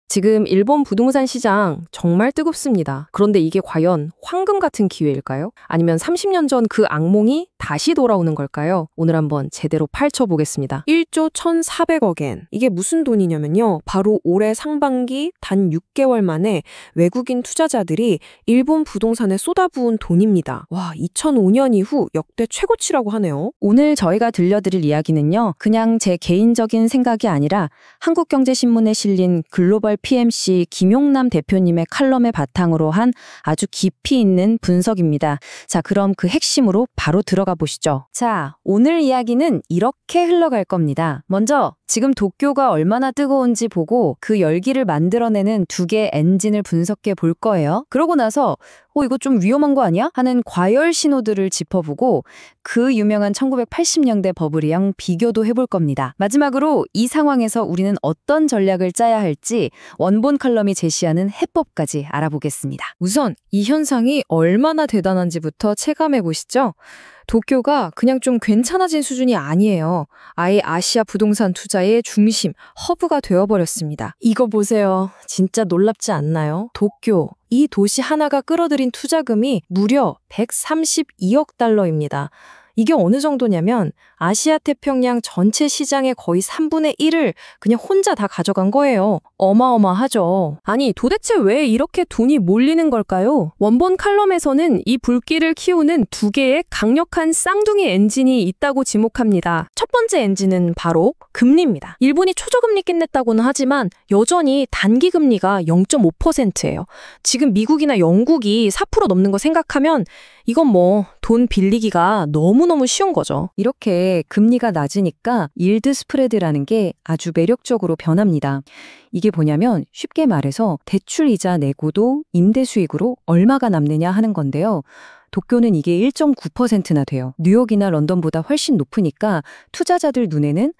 지금 일본 부동산 시장 정말 뜨겁습니다. 그런데 이게 과연 황금 같은 기회일까요? 아니면 30년 전 그 악몽이 다시 돌아오는 걸까요? 오늘 한번 제대로 파헤쳐보겠습니다. 1조 1,400억엔. 이게 무슨 돈이냐면요. 바로 올해 상반기 단 6개월 만에 외국인 투자자들이 일본 부동산에 쏟아부은 돈입니다. 와, 2005년 이후 역대 최고치라고 하네요. 오늘 저희가 들려드릴 이야기는요. 그냥 제 개인적인 생각이 아니라 한국경제신문에 실린 글로벌 PMC 김용남 대표님의 칼럼을 바탕으로 한 아주 깊이 있는 분석입니다. 자, 그럼 그 핵심으로 바로 들어가 보시죠. 자, 오늘 이야기는 이렇게 흘러갈 겁니다. 먼저 지금 도쿄가 얼마나 뜨거운지 보고 그 열기를 만들어내는 두 개의 엔진을 분석해 볼 거예요. 그러고 나서 이거 좀 위험한 거 아니야? 하는 과열 신호들을 짚어보고 그 유명한 1980년대 버블이랑 비교도 해볼 겁니다. 마지막으로 이 상황에서 우리는 어떤 전략을 짜야 할지 원본 칼럼이 제시하는 해법까지 알아보겠습니다. 우선 이 현상이 얼마나 대단한지부터 체감해 보시죠. 도쿄가 그냥 좀 괜찮아진 수준이 아니에요. 아예 아시아 부동산 투자의 중심, 허브가 되어버렸습니다. 이거 보세요. 진짜 놀랍지 않나요? 도쿄, 이 도시 하나가 끌어들인 투자금이 무려 132억 달러입니다. 이게 어느 정도냐면 아시아 태평양 전체 시장의 거의 3분의 1을 그냥 혼자 다 가져간 거예요. 어마어마하죠. 아니, 도대체 왜 이렇게 돈이 몰리는 걸까요? 원본 칼럼에서는 이 불길을 키우는 두 개의 강력한 쌍둥이 엔진이 있다고 지목합니다. 첫 번째 엔진은 바로 금리입니다. 일본이 초저금리 끝냈다고는 하지만 여전히 단기금리가 0.5%예요. 지금 미국이나 영국이 4% 넘는 거 생각하면 이건 뭐 돈 빌리기가 너무너무 쉬운 거죠. 이렇게 금리가 낮으니까 일드 스프레드라는 게 아주 매력적으로 변합니다. 이게 뭐냐면 쉽게 말해서 대출 이자 내고도 임대 수익으로 얼마가 남느냐 하는 건데요. 도쿄는 이게 1.9%나 돼요. 뉴욕이나 런던보다 훨씬 높으니까 투자자들 눈에는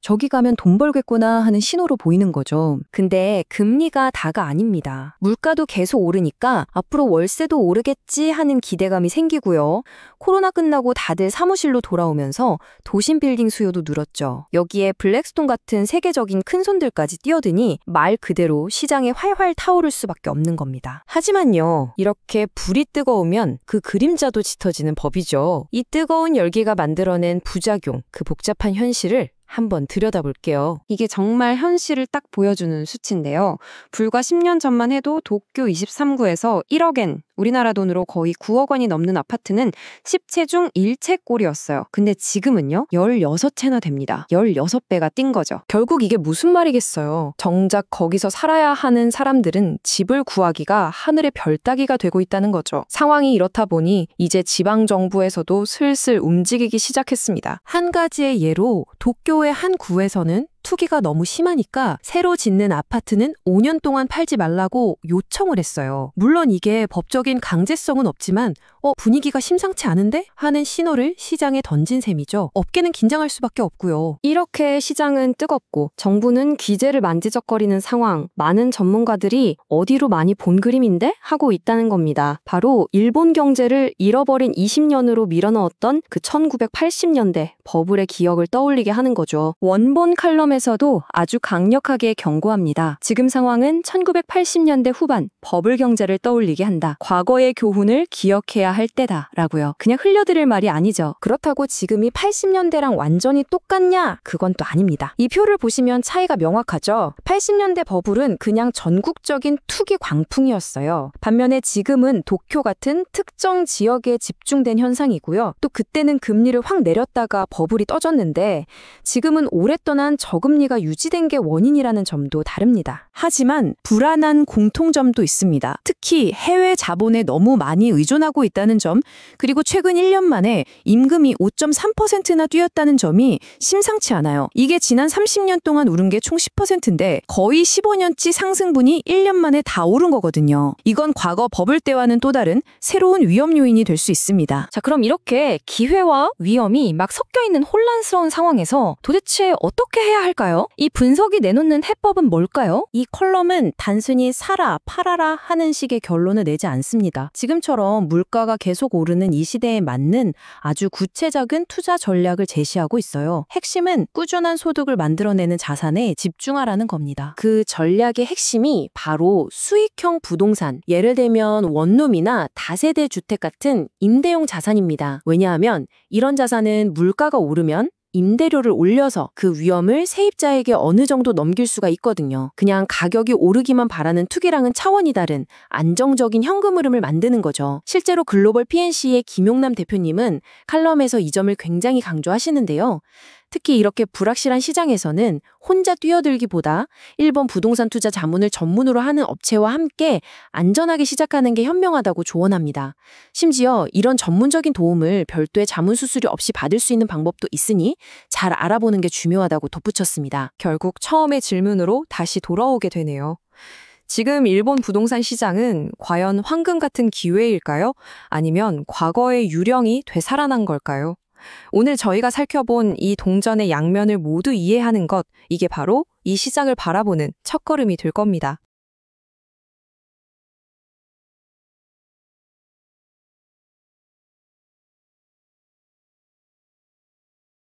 저기 가면 돈 벌겠구나 하는 신호로 보이는 거죠. 근데 금리가 다가 아닙니다. 물가도 계속 오르니까 앞으로 월세도 오르겠지 하는 기대감이 생기고요. 코로나 끝나고 다들 사무실로 돌아오면서 도심 빌딩 수요도 늘었죠. 여기에 블랙스톤 같은 세계적인 큰손들까지 뛰어드니 말 그대로 시장에 활활 타오를 수밖에 없는 겁니다. 하지만요, 이렇게 불이 뜨거우면 그 그림자도 짙어지는 법이죠. 이 뜨거운 열기가 만들어낸 부작용, 그 복잡한 현실을 한번 들여다볼게요. 이게 정말 현실을 딱 보여주는 수치인데요. 불과 10년 전만 해도 도쿄 23구에서 1억엔, 우리나라 돈으로 거의 9억 원이 넘는 아파트는 10채 중 1채꼴이었어요. 근데 지금은요, 16채나 됩니다. 16배가 뛴 거죠. 결국 이게 무슨 말이겠어요. 정작 거기서 살아야 하는 사람들은 집을 구하기가 하늘의 별 따기가 되고 있다는 거죠. 상황이 이렇다 보니 이제 지방정부에서도 슬슬 움직이기 시작했습니다. 한 가지의 예로 도쿄의 한 구에서는 투기가 너무 심하니까 새로 짓는 아파트는 5년 동안 팔지 말라고 요청을 했어요. 물론 이게 법적인 강제성은 없지만 분위기가 심상치 않은데? 하는 신호를 시장에 던진 셈이죠. 업계는 긴장할 수밖에 없고요. 이렇게 시장은 뜨겁고 정부는 기재를 만지작거리는 상황, 많은 전문가들이 어디로 많이 본 그림인데? 하고 있다는 겁니다. 바로 일본 경제를 잃어버린 20년으로 밀어넣었던 그 1980년대 버블의 기억을 떠올리게 하는 거죠. 원본 칼럼에서도 아주 강력하게 경고합니다. 지금 상황은 1980년대 후반 버블 경제를 떠올리게 한다. 과거의 교훈을 기억해야 할 때다라고요. 그냥 흘려드릴 말이 아니죠. 그렇다고 지금이 80년대랑 완전히 똑같냐? 그건 또 아닙니다. 이 표를 보시면 차이가 명확하죠. 80년대 버블은 그냥 전국적인 투기 광풍이었어요. 반면에 지금은 도쿄 같은 특정 지역에 집중된 현상이고요. 또 그때는 금리를 확 내렸다가 버블이 떠졌는데 지금은 오래 떠난 저금리가 유지된 게 원인이라는 점도 다릅니다. 하지만 불안한 공통점도 있습니다. 특히 해외 자본에 너무 많이 의존하고 있다는 점, 그리고 최근 1년 만에 임금이 5.3%나 뛰었다는 점이 심상치 않아요. 이게 지난 30년 동안 오른 게 총 10%인데 거의 15년치 상승분이 1년 만에 다 오른 거거든요. 이건 과거 버블 때와는 또 다른 새로운 위험 요인이 될 수 있습니다. 자, 그럼 이렇게 기회와 위험이 막 섞여 있는 혼란스러운 상황에서 도대체 어떻게 해야 할까요? 이 분석이 내놓는 해법은 뭘까요? 이 컬럼은 단순히 사라, 팔아라 하는 식의 결론을 내지 않습니다. 지금처럼 물가가 계속 오르는 이 시대에 맞는 아주 구체적인 투자 전략을 제시하고 있어요. 핵심은 꾸준한 소득을 만들어내는 자산에 집중하라는 겁니다. 그 전략의 핵심이 바로 수익형 부동산, 예를 들면 원룸이나 다세대 주택 같은 임대용 자산입니다. 왜냐하면 이런 자산은 물가가 오르면 임대료를 올려서 그 위험을 세입자에게 어느 정도 넘길 수가 있거든요. 그냥 가격이 오르기만 바라는 투기랑은 차원이 다른 안정적인 현금 흐름을 만드는 거죠. 실제로 글로벌 PNC의 김용남 대표님은 칼럼에서 이 점을 굉장히 강조하시는데요. 특히 이렇게 불확실한 시장에서는 혼자 뛰어들기보다 일본 부동산 투자 자문을 전문으로 하는 업체와 함께 안전하게 시작하는 게 현명하다고 조언합니다. 심지어 이런 전문적인 도움을 별도의 자문 수수료 없이 받을 수 있는 방법도 있으니 잘 알아보는 게 중요하다고 덧붙였습니다. 결국 처음의 질문으로 다시 돌아오게 되네요. 지금 일본 부동산 시장은 과연 황금 같은 기회일까요? 아니면 과거의 유령이 되살아난 걸까요? 오늘 저희가 살펴본 이 동전의 양면을 모두 이해하는 것, 이게 바로 이 시장을 바라보는 첫걸음이 될 겁니다.